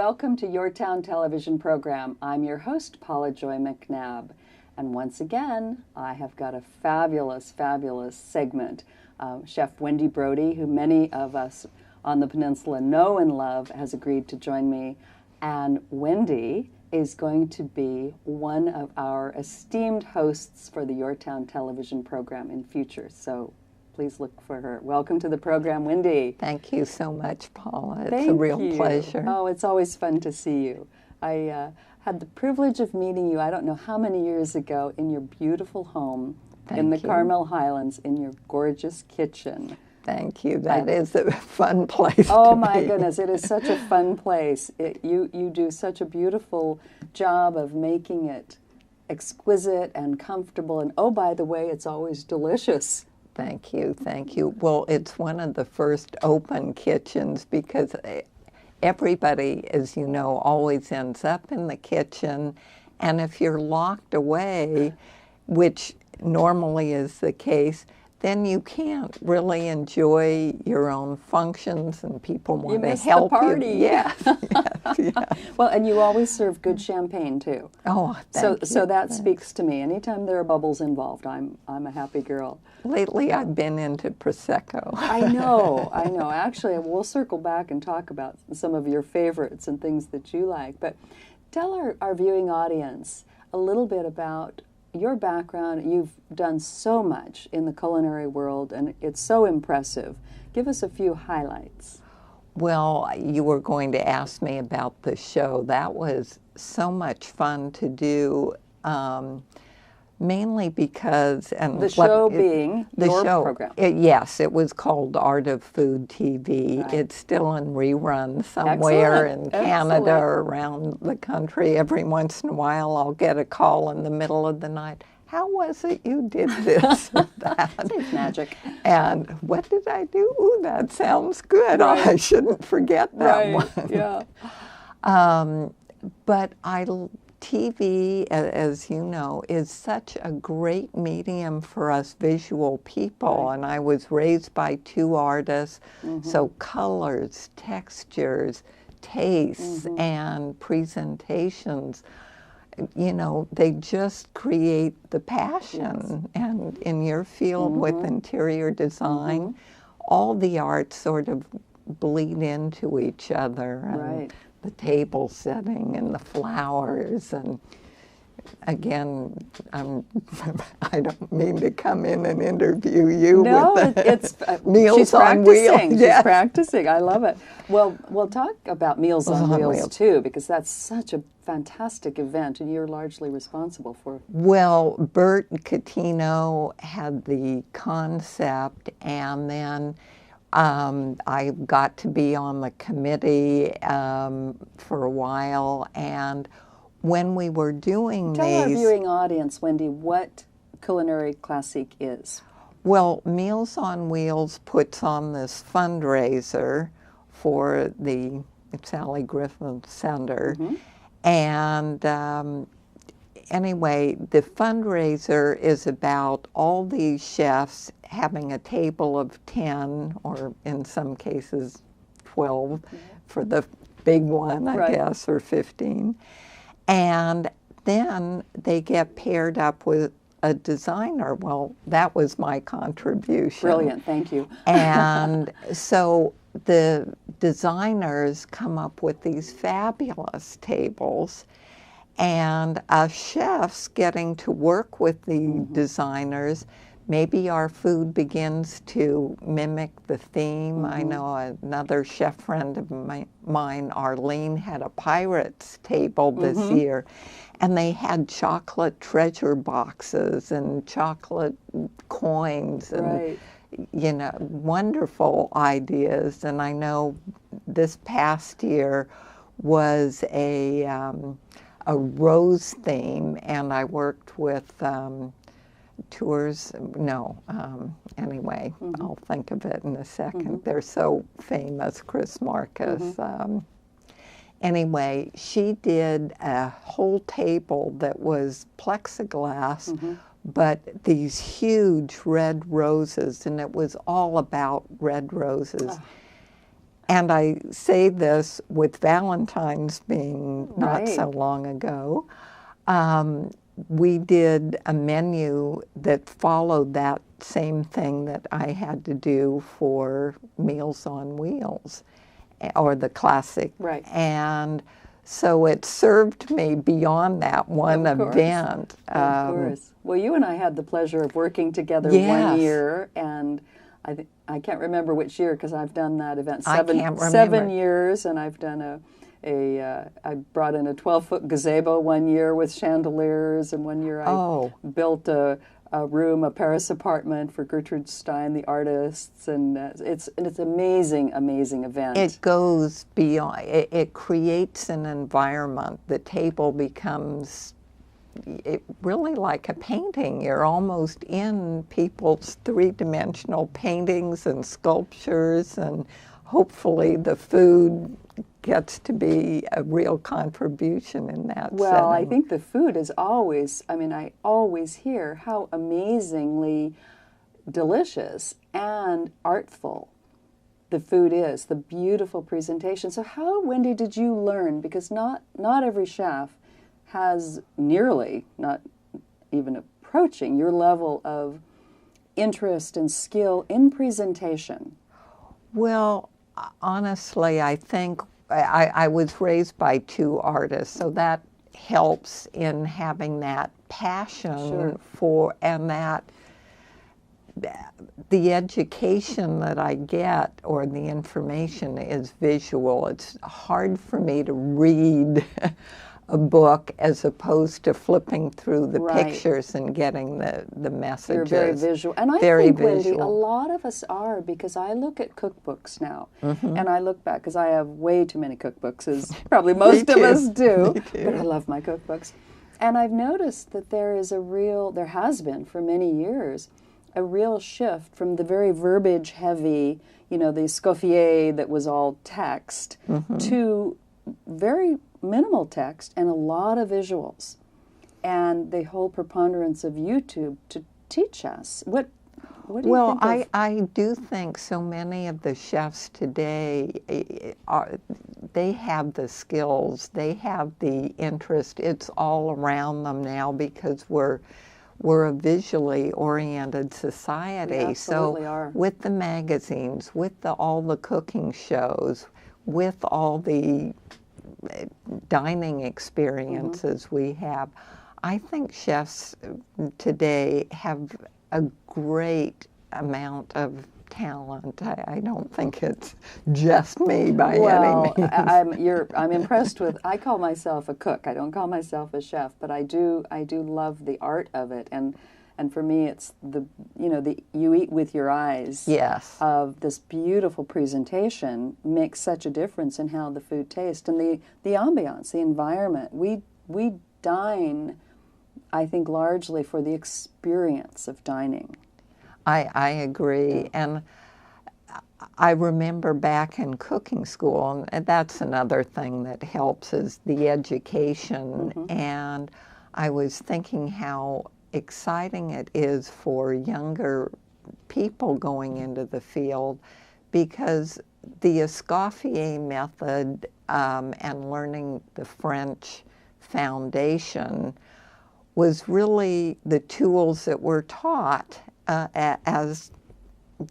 welcome to YourTown television program. I'm your host, Paula Joy MacNab. And once again, I have got a fabulous, fabulous segment. Chef Wendy Brodie, who many of us on the peninsula know and love, has agreed to join me. And Wendy is going to be one of our esteemed hosts for the YourTown television program in future. So please look for her. Welcome to the program, Wendy. Thank you so much, Paula. It's a real pleasure. Oh, it's always fun to see you. I had the privilege of meeting you, I don't know how many years ago, in your beautiful home in the Carmel Highlands, in your gorgeous kitchen. Thank you. That is a fun place. Oh my goodness, it is such a fun place. You do such a beautiful job of making it exquisite and comfortable. And oh, by the way, it's always delicious. Thank you, thank you. Well, it's one of the first open kitchens because everybody, as you know, always ends up in the kitchen. And if you're locked away, which normally is the case, then you can't really enjoy your own functions, and people want to help you. Yes, yes. Well, and you always serve good champagne too. Oh, thank you. So that speaks to me. Anytime there are bubbles involved, I'm a happy girl. Lately, I've been into Prosecco. I know. Actually, we'll circle back and talk about some of your favorites and things that you like. But tell our viewing audience a little bit about your background. You've done so much in the culinary world, and it's so impressive. Give us a few highlights. Well, you were going to ask me about the show. That was so much fun to do, mainly because... and the show being your program. Yes, it was called Art of Food TV. Right. It's still in rerun somewhere in Canada or around the country. Every once in a while I'll get a call in the middle of the night. How was it you did this or that? It's magic. And what did I do? Ooh, that sounds good. Right. I shouldn't forget that one. Yeah. But TV, as you know, is such a great medium for us visual people. Right. And I was raised by two artists, so colors, textures, tastes, and presentations, you know, they just create the passion. Yes. And in your field with interior design, all the arts sort of bleed into each other. And the table setting and the flowers, and again, I don't mean to come in and interview you with the Meals on Wheels. She's practicing. I love it. Well, we'll talk about Meals on Wheels too, because that's such a fantastic event, and you're largely responsible for it. Well, Bert Catino had the concept, and then I got to be on the committee for a while, and when we were doing Tell our viewing audience, Wendy, what Culinary Classique is. Well, Meals on Wheels puts on this fundraiser for the Sally Griffin Center, and anyway, the fundraiser is about all these chefs having a table of 10, or in some cases 12, for the big one, I guess, or 15. And then they get paired up with a designer. Well, that was my contribution. Brilliant, thank you. And so the designers come up with these fabulous tables, and us chefs getting to work with the designers, maybe our food begins to mimic the theme. I know another chef friend of mine, Arlene, had a pirates table this year, and they had chocolate treasure boxes and chocolate coins and you know, wonderful ideas. And I know this past year was a rose theme, and I worked with anyway, I'll think of it in a second. They're so famous, Chris Marcus. Anyway, she did a whole table that was plexiglass, but these huge red roses, and it was all about red roses. And I say this with Valentine's being not Right. so long ago. We did a menu that followed that same thing that I had to do for Meals on Wheels, or the classic. Right. And so it served me beyond that one Of course. event. Of course. Well, you and I had the pleasure of working together Yes. one year, and I can't remember which year because I've done that event I can't remember. 7 years, and I've done I brought in a 12-foot gazebo one year with chandeliers, and one year I built a room, a Paris apartment for Gertrude Stein, the artists, and it's amazing, amazing event. It goes beyond. It creates an environment. The table becomes really like a painting. You're almost in people's three-dimensional paintings and sculptures, and hopefully the food gets to be a real contribution in that Well, setting. I think the food is always, I always hear how amazingly delicious and artful the food is, the beautiful presentation. So how, Wendy, did you learn? Because not every chef has nearly, not even approaching your level of interest and skill in presentation. Well, honestly, I think I was raised by two artists, so that helps in having that passion for, and that the education that I get, or the information, is visual. It's hard for me to read a book as opposed to flipping through the pictures and getting the messages. You're very visual. And I think, Wendy, a lot of us are, because I look at cookbooks now, and I look back, because I have way too many cookbooks, as probably most of us do, but I love my cookbooks. And I've noticed that there has been for many years, a real shift from the very verbiage heavy, the Escoffier that was all text, to very minimal text and a lot of visuals, and the whole preponderance of YouTube to teach us. What do you think? Well, I do think so many of the chefs today they have the skills, they have the interest. It's all around them now because we're a visually oriented society. We absolutely are. With the magazines, with all the cooking shows, with all the dining experiences we have, I think chefs today have a great amount of talent. I don't think it's just me by any means. I'm impressed with. I call myself a cook. I don't call myself a chef, but I do love the art of it, and for me, it's the you eat with your eyes. Yes. Of this beautiful presentation makes such a difference in how the food tastes, and the ambiance, the environment. We dine, I think, largely for the experience of dining. I agree, and I remember back in cooking school, and that's another thing that helps is the education, and I was thinking how exciting it is for younger people going into the field, because the Escoffier method and learning the French foundation was really the tools that were taught as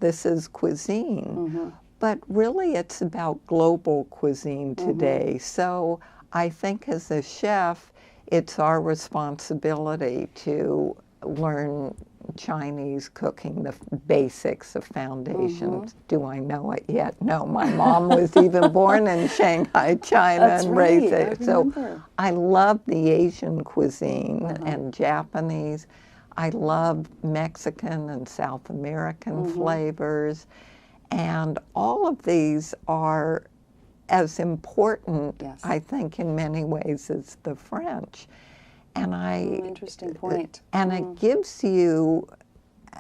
this is cuisine. But really it's about global cuisine today. So I think as a chef, it's our responsibility to learn Chinese cooking, the basics, the foundations. Do I know it yet? No, my mom was even born in Shanghai, China, and raised there. So I love the Asian cuisine and Japanese. I love Mexican and South American flavors. And all of these are as important, I think, in many ways as the French. And interesting point. And it gives you,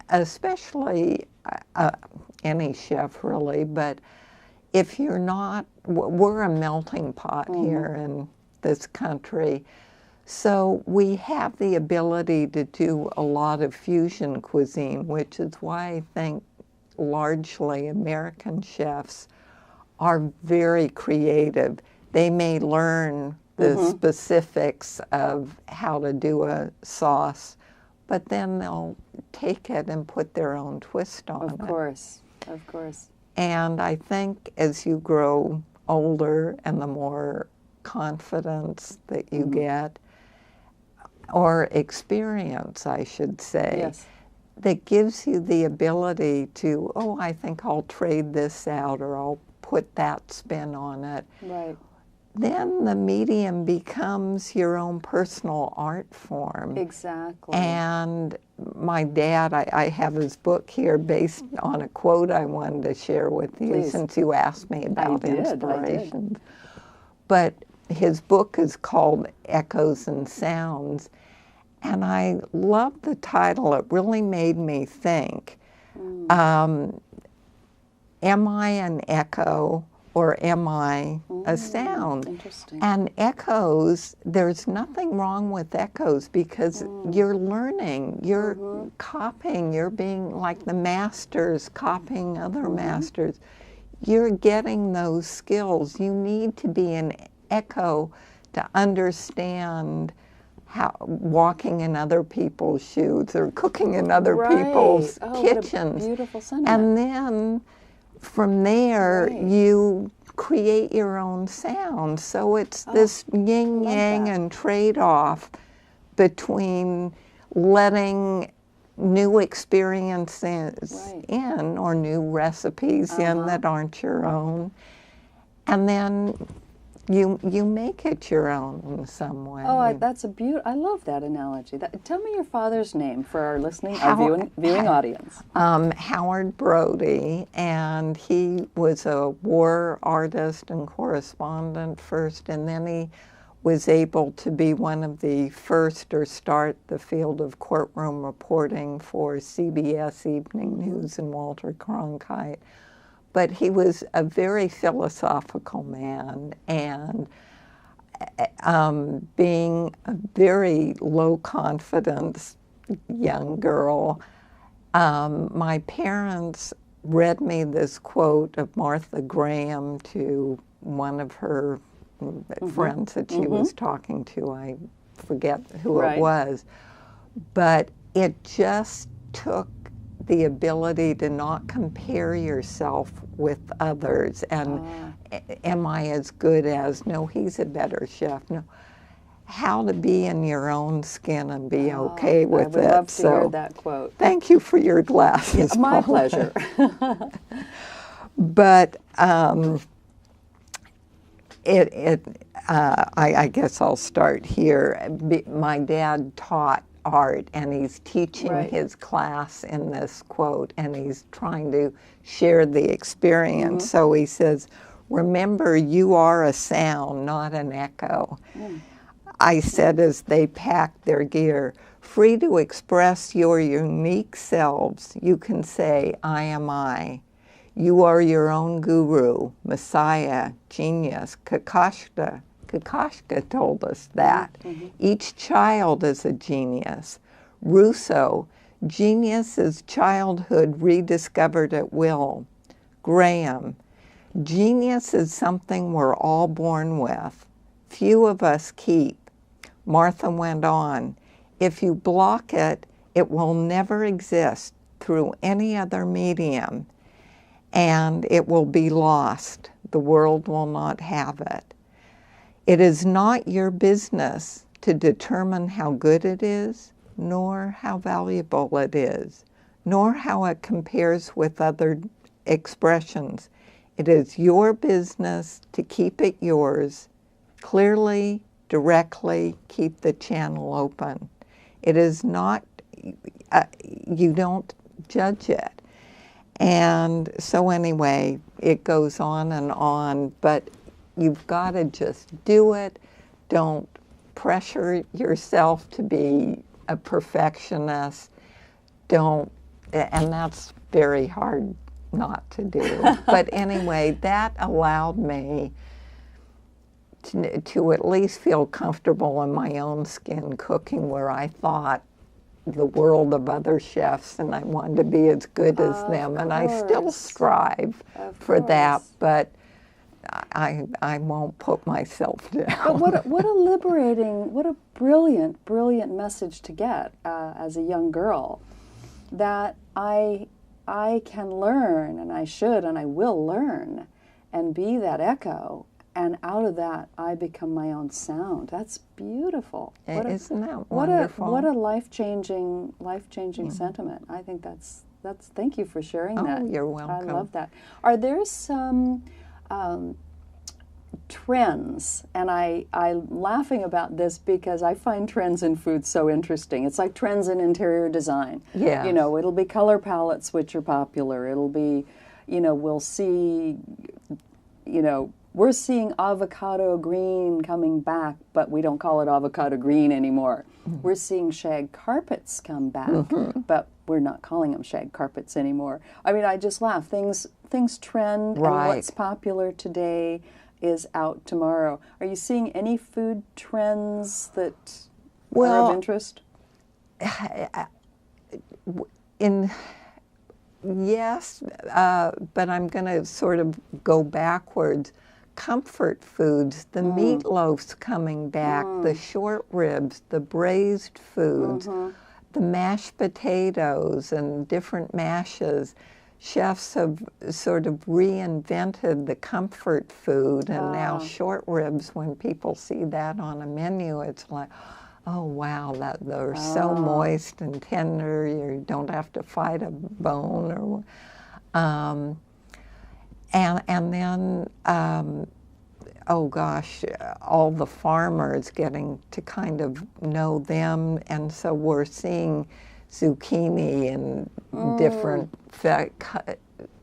especially any chef really, but if you're not, we're a melting pot here in this country. So we have the ability to do a lot of fusion cuisine, which is why I think largely American chefs are very creative. They may learn the specifics of how to do a sauce, but then they'll take it and put their own twist on it. Of course, of course. And I think as you grow older and the more confidence that you get, or experience, I should say, Yes. that gives you the ability to, oh, I think I'll trade this out or I'll put that spin on it. Right. Then the medium becomes your own personal art form. Exactly. And my dad, I have his book here based on a quote I wanted to share with you. Please. Since you asked me about I did. inspirations. But his book is called Echoes and Sounds. And I love the title. It really made me think, am I an echo or am I a sound? Interesting. And echoes, there's nothing wrong with echoes because you're learning, you're copying, you're being like the masters copying other masters. You're getting those skills. You need to be an echo to understand how walking in other people's shoes or cooking in other people's kitchens. What a beautiful sentiment. And then from there, Right. you create your own sound. So it's this yin yang that. and trade-off between letting new experiences Right. in or new recipes in that aren't your own, and then you make it your own in some way. Oh, that's a I love that analogy. Tell me your father's name for our viewing audience. Howard Brodie, and he was a war artist and correspondent first, and then he was able to be one of the first or start the field of courtroom reporting for CBS Evening News and Walter Cronkite. But he was a very philosophical man, and being a very low confidence young girl, my parents read me this quote of Martha Graham to one of her friends that she was talking to. I forget who Right. it was, but it just took the ability to not compare yourself with others and am I as good as, no, he's a better chef, no, how to be in your own skin and be okay with it. I would love to so hear that quote. thank you for your glasses. My Paula. pleasure. But I guess I'll start here. My dad taught art, and he's teaching Right. his class in this quote, and he's trying to share the experience. So he says, remember, you are a sound, not an echo. I said as they packed their gear, free to express your unique selves, you can say, I am I. You are your own guru, messiah, genius, Kakashka. Kakashka told us that. Each child is a genius. Rousseau, genius is childhood rediscovered at will. Graham, genius is something we're all born with. Few of us keep. Martha went on, if you block it, it will never exist through any other medium, and it will be lost. The world will not have it. It is not your business to determine how good it is, nor how valuable it is, nor how it compares with other expressions. It is your business to keep it yours, clearly, directly, keep the channel open. It is not, you don't judge it. And so anyway, it goes on, but you've got to just do it. Don't pressure yourself to be a perfectionist. And that's very hard not to do. But anyway, that allowed me to at least feel comfortable in my own skin cooking, where I thought the world of other chefs and I wanted to be as good as them. And I still strive for that. But I won't put myself down. But what a liberating, what a brilliant, brilliant message to get as a young girl, that I can learn, and I should, and I will learn, and be that echo. And out of that, I become my own sound. That's beautiful. Isn't that wonderful? What a life-changing sentiment. I think that's. Thank you for sharing that. Oh, you're welcome. I love that. Are there some trends? And I'm laughing about this because I find trends in food so interesting. It's like trends in interior design. Yeah. You know, it'll be color palettes which are popular. It'll be, you know, we'll see, you know, we're seeing avocado green coming back, but we don't call it avocado green anymore. Mm-hmm. We're seeing shag carpets come back, but we're not calling them shag carpets anymore. I mean, I just laugh. Things trend, right. And what's popular today is out tomorrow. Are you seeing any food trends that are of interest? Yes, but I'm going to sort of go backwards. Comfort foods, the meatloafs coming back, the short ribs, the braised foods, the mashed potatoes and different mashes. Chefs have sort of reinvented the comfort food, and now short ribs, when people see that on a menu, it's like, oh wow, they're so moist and tender, you don't have to fight a bone. And then, oh gosh, all the farmers getting to kind of know them, and so we're seeing zucchini and different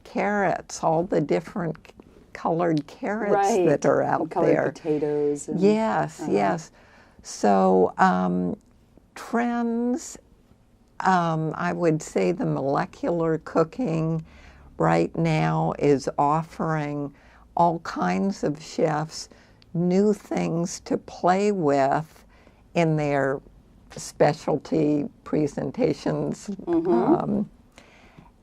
carrots, all the different colored carrots that are out colored there. Potatoes. And, yes, yes. So trends, I would say the molecular cooking right now is offering all kinds of chefs new things to play with in their specialty presentations.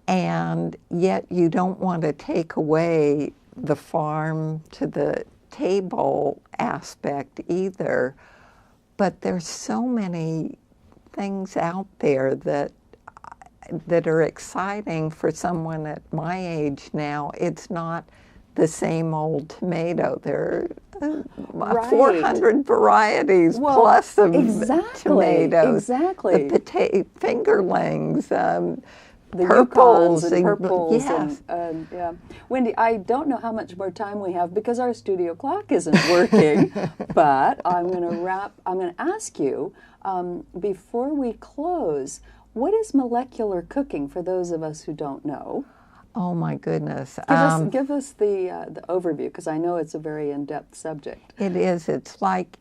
And yet you don't want to take away the farm to the table aspect either. But there's so many things out there that are exciting for someone at my age now. It's not the same old tomato. There are 400 varieties plus of tomatoes. Exactly. The fingerlings, the purples. and purples. Yes. And, yeah. Wendy, I don't know how much more time we have because our studio clock isn't working, but I'm going to ask you, before we close, what is molecular cooking for those of us who don't know? Oh my goodness. Give us the overview, because I know it's a very in-depth subject. It is. It's like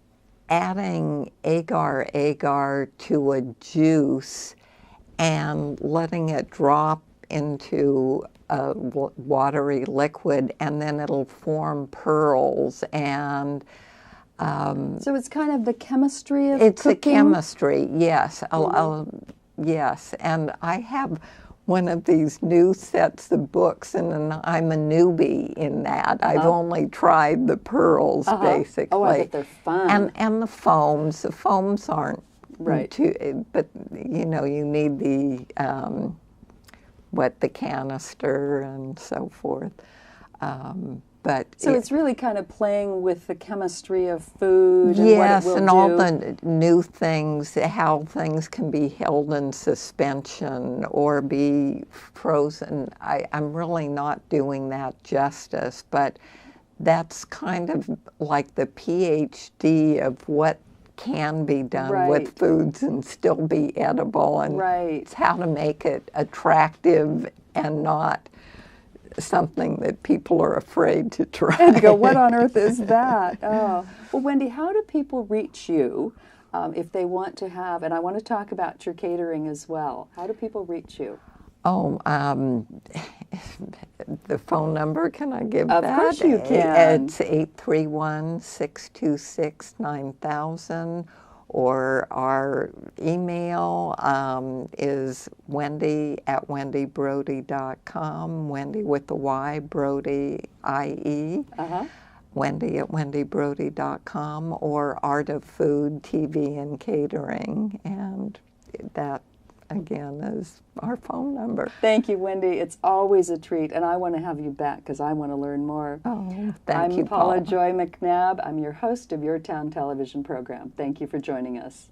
adding agar to a juice and letting it drop into a watery liquid, and then it'll form pearls. And so it's kind of the chemistry of it's cooking? a chemistry, yes. Yes, and I have one of these new sets of books, and I'm a newbie in that. I've only tried the pearls, basically. Oh, I bet they're fun. And the foams. The foams aren't right. too, but you know, you need the the canister and so forth. So it's really kind of playing with the chemistry of food and yes, what it will and do. all the new things, how things can be held in suspension or be frozen. I'm really not doing that justice, but that's kind of like the PhD of what can be done with foods and still be edible, and it's how to make it attractive and not something that people are afraid to try. And go, what on earth is that? Oh. Well, Wendy, how do people reach you if they want to have, and I want to talk about your catering as well. How do people reach you? Oh, the phone number, can I give that? Of course you can. It's 831-626-9000, or our email is wendy@wendybrodie.com, Wendy with the Y, Brodie, I-E. Wendy at wendybrodie.com, or Art of Food, TV and Catering, and that again is our phone number. Thank you, Wendy. It's always a treat, and I want to have you back because I want to learn more. Oh, thank you, I'm Paula Paula. Joy MacNab. I'm your host of Your Town television program. Thank you for joining us.